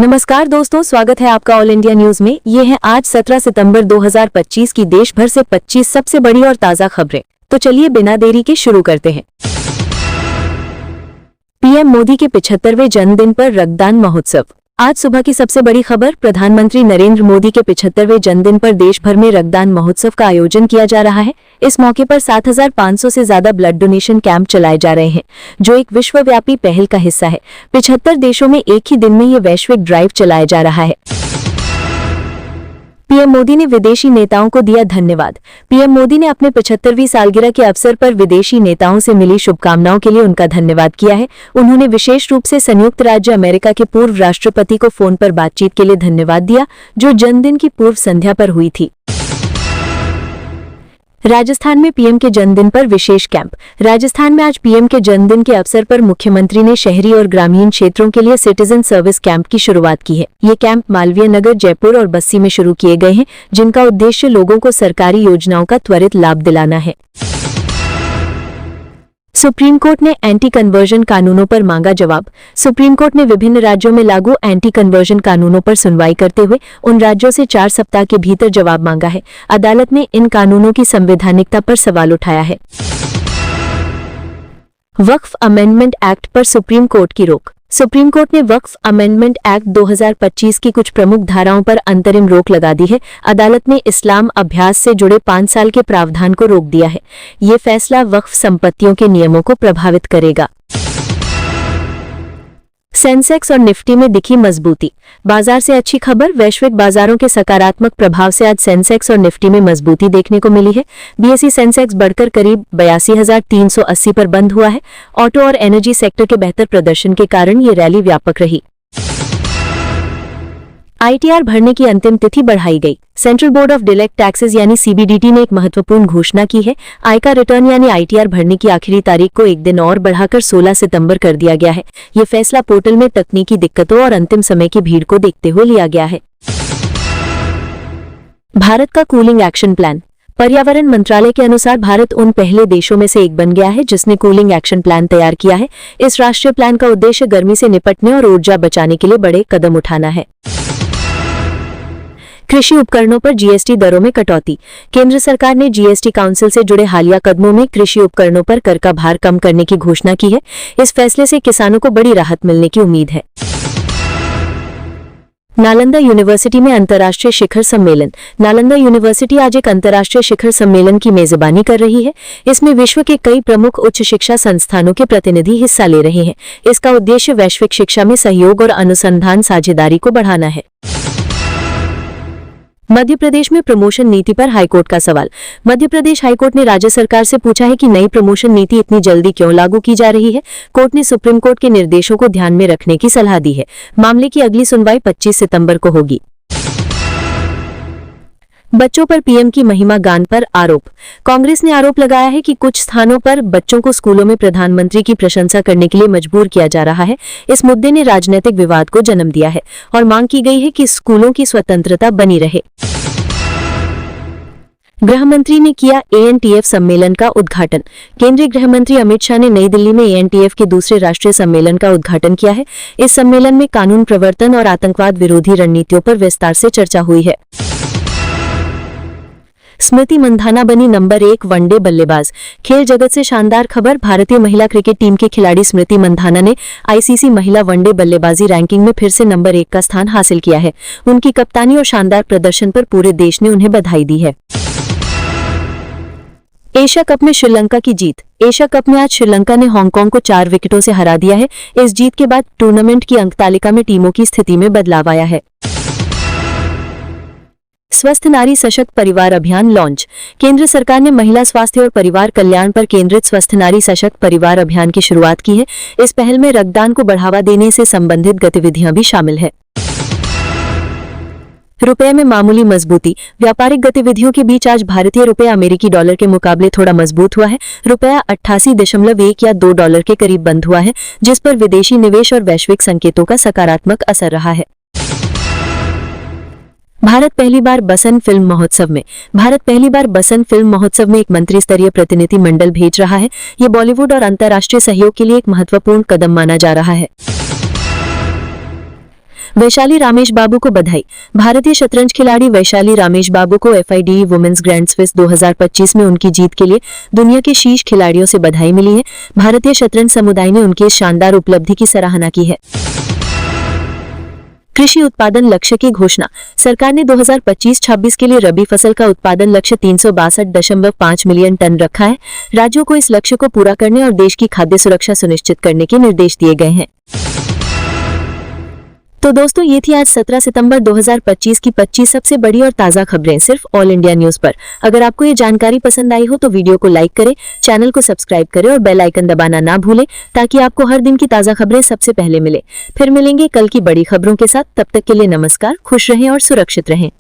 नमस्कार दोस्तों, स्वागत है आपका ऑल इंडिया न्यूज में। ये है आज 17 सितंबर 2025 की देश भर से 25 सबसे बड़ी और ताजा खबरें। तो चलिए बिना देरी के शुरू करते हैं। पीएम मोदी के 75वें जन्मदिन पर रक्तदान महोत्सव। आज सुबह की सबसे बड़ी खबर, प्रधानमंत्री नरेंद्र मोदी के 75वें जन्मदिन पर देश भर में रक्तदान महोत्सव का आयोजन किया जा रहा है। इस मौके पर 7,500 से ज्यादा ब्लड डोनेशन कैंप चलाए जा रहे हैं, जो एक विश्वव्यापी पहल का हिस्सा है। 75 देशों में एक ही दिन में ये वैश्विक ड्राइव चलाया जा रहा है। पीएम मोदी ने विदेशी नेताओं को दिया धन्यवाद। पीएम मोदी ने अपने 75वीं सालगिरह के अवसर पर विदेशी नेताओं से मिली शुभकामनाओं के लिए उनका धन्यवाद किया है। उन्होंने विशेष रूप से संयुक्त राज्य अमेरिका के पूर्व राष्ट्रपति को फोन पर बातचीत के लिए धन्यवाद दिया, जो जन्मदिन की पूर्व संध्या पर हुई थी। राजस्थान में पीएम के जन्मदिन पर विशेष कैंप। राजस्थान में आज पीएम के जन्मदिन के अवसर पर मुख्यमंत्री ने शहरी और ग्रामीण क्षेत्रों के लिए सिटीजन सर्विस कैंप की शुरुआत की है। ये कैंप मालवीय नगर, जयपुर और बस्सी में शुरू किए गए हैं, जिनका उद्देश्य लोगों को सरकारी योजनाओं का त्वरित लाभ दिलाना है। सुप्रीम कोर्ट ने एंटी कन्वर्जन कानूनों पर मांगा जवाब। सुप्रीम कोर्ट ने विभिन्न राज्यों में लागू एंटी कन्वर्जन कानूनों पर सुनवाई करते हुए उन राज्यों से 4 सप्ताह के भीतर जवाब मांगा है। अदालत ने इन कानूनों की संवैधानिकता पर सवाल उठाया है। वक्फ अमेंडमेंट एक्ट पर सुप्रीम कोर्ट की रोक। सुप्रीम कोर्ट ने वक्फ अमेंडमेंट एक्ट 2025 की कुछ प्रमुख धाराओं पर अंतरिम रोक लगा दी है। अदालत ने इस्लाम अभ्यास से जुड़े 5 साल के प्रावधान को रोक दिया है। ये फैसला वक्फ संपत्तियों के नियमों को प्रभावित करेगा। सेंसेक्स और निफ्टी में दिखी मजबूती। बाजार से अच्छी खबर, वैश्विक बाजारों के सकारात्मक प्रभाव से आज सेंसेक्स और निफ्टी में मजबूती देखने को मिली है। बीएसई सेंसेक्स बढ़कर करीब 82,380 पर बंद हुआ है। ऑटो और एनर्जी सेक्टर के बेहतर प्रदर्शन के कारण ये रैली व्यापक रही। आईटीआर भरने की अंतिम तिथि बढ़ाई गई। Central board of direct taxes यानी सीबीडीटी ने एक महत्वपूर्ण घोषणा की है। आय का रिटर्न यानी आईटीआर भरने की आखिरी तारीख को एक दिन और बढ़ाकर 16 सितंबर कर दिया गया है। ये फैसला पोर्टल में तकनीकी दिक्कतों और अंतिम समय की भीड़ को देखते हुए लिया गया है। भारत का कूलिंग एक्शन प्लान। पर्यावरण मंत्रालय के अनुसार भारत उन पहले देशों में से एक बन गया है जिसने कूलिंग एक्शन प्लान तैयार किया है। इस राष्ट्रीय प्लान का उद्देश्य गर्मी से निपटने और ऊर्जा बचाने के लिए बड़े कदम उठाना है। कृषि उपकरणों पर जीएसटी दरों में कटौती। केंद्र सरकार ने जीएसटी काउंसिल से जुड़े हालिया कदमों में कृषि उपकरणों पर कर का भार कम करने की घोषणा की है। इस फैसले से किसानों को बड़ी राहत मिलने की उम्मीद है। नालंदा यूनिवर्सिटी में अंतर्राष्ट्रीय शिखर सम्मेलन। नालंदा यूनिवर्सिटी आज एक अंतर्राष्ट्रीय शिखर सम्मेलन की मेजबानी कर रही है। इसमें विश्व के कई प्रमुख उच्च शिक्षा संस्थानों के प्रतिनिधि हिस्सा ले रहे हैं। इसका उद्देश्य वैश्विक शिक्षा में सहयोग और अनुसंधान साझेदारी को बढ़ाना है। मध्य प्रदेश में प्रमोशन नीति पर हाईकोर्ट का सवाल। मध्य प्रदेश हाईकोर्ट ने राज्य सरकार से पूछा है कि नई प्रमोशन नीति इतनी जल्दी क्यों लागू की जा रही है। कोर्ट ने सुप्रीम कोर्ट के निर्देशों को ध्यान में रखने की सलाह दी है। मामले की अगली सुनवाई 25 सितंबर को होगी। बच्चों पर पीएम की महिमा गान पर आरोप। कांग्रेस ने आरोप लगाया है कि कुछ स्थानों पर बच्चों को स्कूलों में प्रधानमंत्री की प्रशंसा करने के लिए मजबूर किया जा रहा है। इस मुद्दे ने राजनीतिक विवाद को जन्म दिया है और मांग की गई है कि स्कूलों की स्वतंत्रता बनी रहे। गृह मंत्री ने किया एएनटीएफ सम्मेलन का उद्घाटन। केंद्रीय गृह मंत्री अमित शाह ने नई दिल्ली में एएनटीएफ के दूसरे राष्ट्रीय सम्मेलन का उद्घाटन किया है। इस सम्मेलन में कानून प्रवर्तन और आतंकवाद विरोधी रणनीतियों पर विस्तार से चर्चा हुई है। स्मृति मंधाना बनी नंबर 1 वनडे बल्लेबाज। खेल जगत से शानदार खबर, भारतीय महिला क्रिकेट टीम की खिलाड़ी स्मृति मंधाना ने आईसीसी महिला वनडे बल्लेबाजी रैंकिंग में फिर से नंबर 1 का स्थान हासिल किया है। उनकी कप्तानी और शानदार प्रदर्शन पर पूरे देश ने उन्हें बधाई दी है। एशिया कप में श्रीलंका की जीत। एशिया कप में आज श्रीलंका ने हांगकांग को 4 विकेटों से हरा दिया है। इस जीत के बाद टूर्नामेंट की अंक तालिका में टीमों की स्थिति में बदलाव आया है। स्वस्थ नारी सशक्त परिवार अभियान लॉन्च। केंद्र सरकार ने महिला स्वास्थ्य और परिवार कल्याण पर केंद्रित स्वस्थ नारी सशक्त परिवार अभियान की शुरुआत की है। इस पहल में रक्तदान को बढ़ावा देने से संबंधित गतिविधियां भी शामिल है। रुपए में मामूली मजबूती। व्यापारिक गतिविधियों के बीच आज भारतीय रुपया अमेरिकी डॉलर के मुकाबले थोड़ा मजबूत हुआ है। रुपया 88.1 या 2 डॉलर के करीब बंद हुआ है, जिस पर विदेशी निवेश और वैश्विक संकेतों का सकारात्मक असर रहा है। भारत पहली बार बसंत फिल्म महोत्सव में। भारत पहली बार बसंत फिल्म महोत्सव में एक मंत्री स्तरीय प्रतिनिधि मंडल भेज रहा है। ये बॉलीवुड और अंतर्राष्ट्रीय सहयोग के लिए एक महत्वपूर्ण कदम माना जा रहा है। वैशाली रामेश बाबू को बधाई। भारतीय शतरंज खिलाड़ी वैशाली रामेश बाबू को FIDE वुमेन्स ग्रैंड स्विस 2025 में उनकी जीत के लिए दुनिया के शीर्ष खिलाड़ियों से बधाई मिली है। भारतीय शतरंज समुदाय ने उनकी इस शानदार उपलब्धि की सराहना की है। कृषि उत्पादन लक्ष्य की घोषणा। सरकार ने 2025-26 के लिए रबी फसल का उत्पादन लक्ष्य 362.5 मिलियन टन रखा है। राज्यों को इस लक्ष्य को पूरा करने और देश की खाद्य सुरक्षा सुनिश्चित करने के निर्देश दिए गए हैं। तो दोस्तों, ये थी आज 17 सितंबर 2025 की 25 सबसे बड़ी और ताज़ा खबरें सिर्फ ऑल इंडिया न्यूज पर। अगर आपको ये जानकारी पसंद आई हो तो वीडियो को लाइक करें, चैनल को सब्सक्राइब करें और बेल आइकन दबाना ना भूलें ताकि आपको हर दिन की ताज़ा खबरें सबसे पहले मिले। फिर मिलेंगे कल की बड़ी खबरों के साथ। तब तक के लिए नमस्कार, खुश रहें और सुरक्षित रहें।